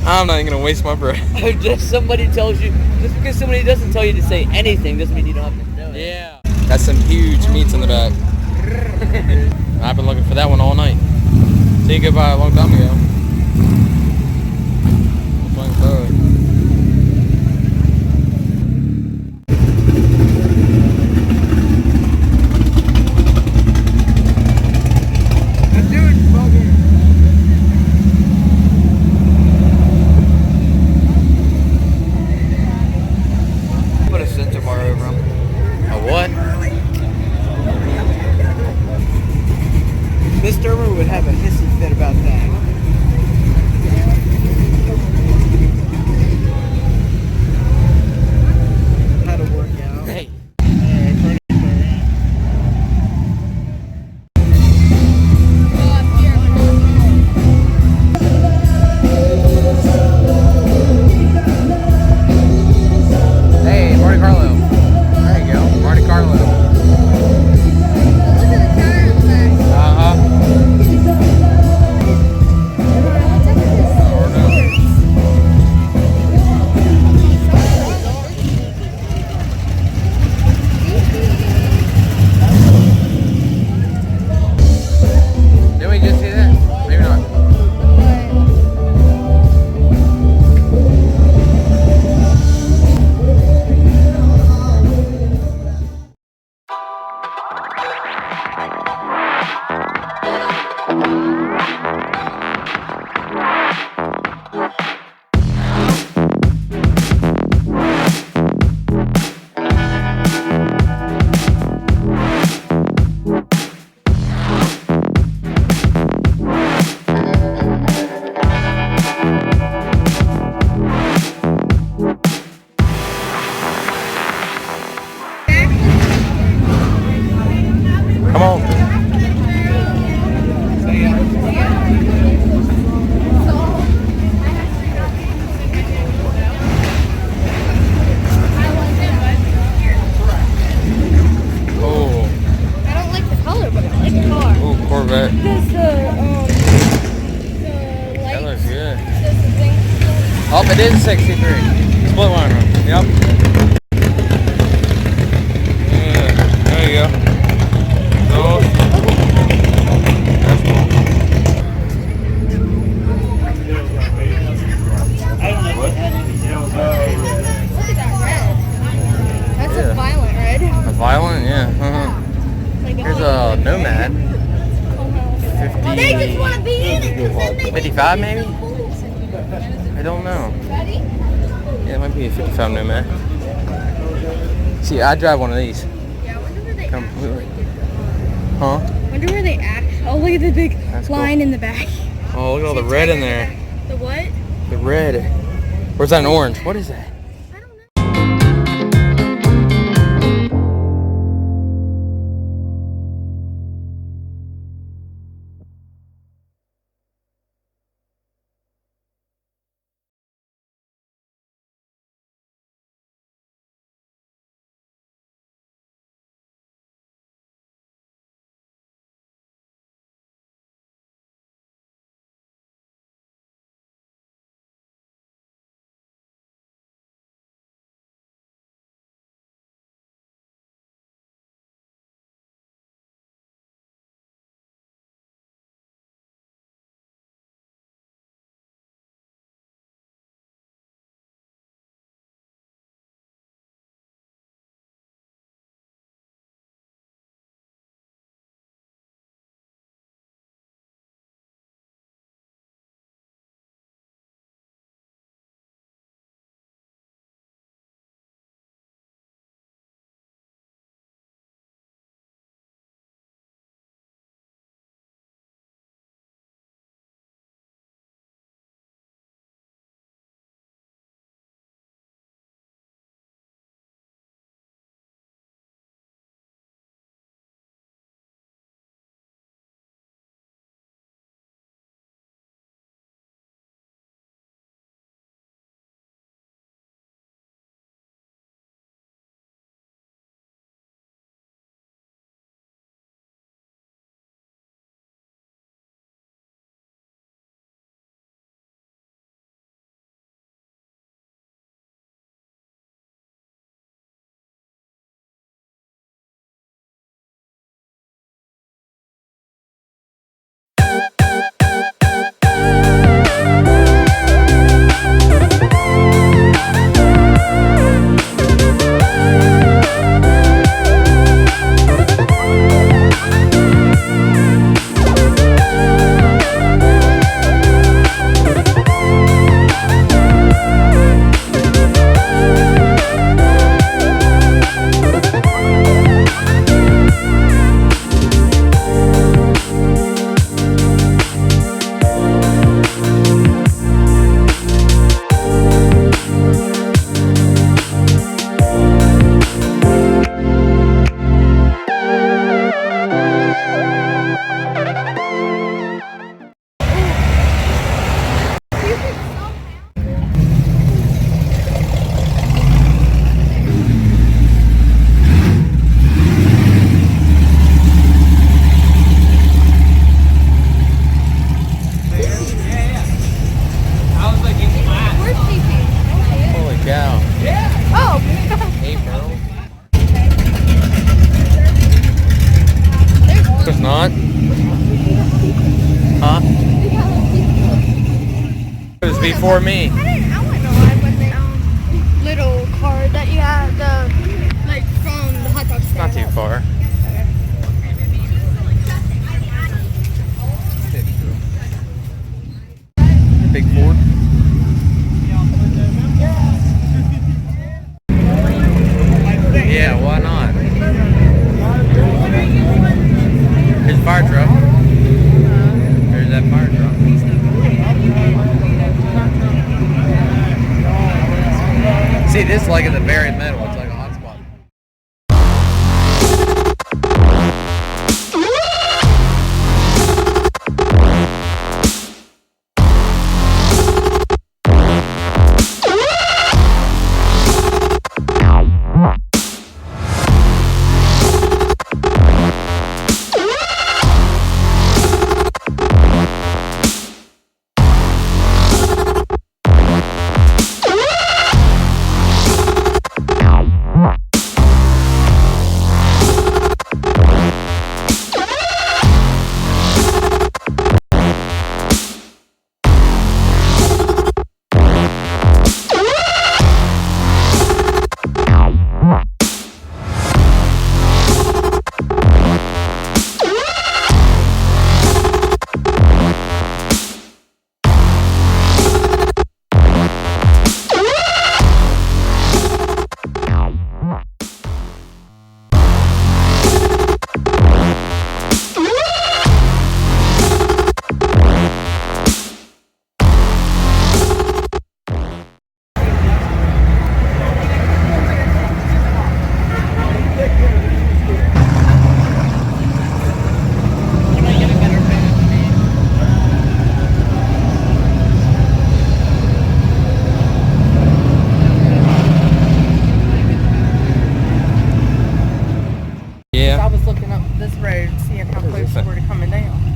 I'm not even gonna waste my breath. Just somebody tells you, just because somebody doesn't tell you to say anything doesn't mean you don't have to know it. Yeah. That's some huge meats in the back. I've been looking for that one all night. Say goodbye a long time ago. Put a center bar over them. A what? Mr. Irmer would have a hissy fit about that. How to work out. Hey. Hey, Marty Carlo. There you go, Marty Carlo. Did we just see that? Maybe not. Come on. Oh. I don't like the color, but I like the car. Oh, Corvette. Does the That lights, looks good. does the thing. Oh, it is a 63. Split liner. Yep. Yeah, there you go. So, that's cool. Look at that red. That's Yeah. a violent red. A violent? Yeah. Like, Here's a Nomad. They just want to be in it. 'Cause then they 55 maybe? I don't know. Ready? Yeah, it might be a 55 Nomad. See, I drive one of these. Yeah, I wonder where they Completely. Huh? Wonder where they act. Oh, look at the big That's line cool. in the back. Oh, look at all the red in there. The what? The red. Or is that an orange? What is that? What? Huh? It was before me. I went to ride with the little car that you had, like from the hot dog stand. Not too far. Big Ford. Yeah, why not? There's a fire truck. There's that fire truck. See, this is like in the very middle. It's like a hot spot. I was looking up this road, seeing how close we were to coming down.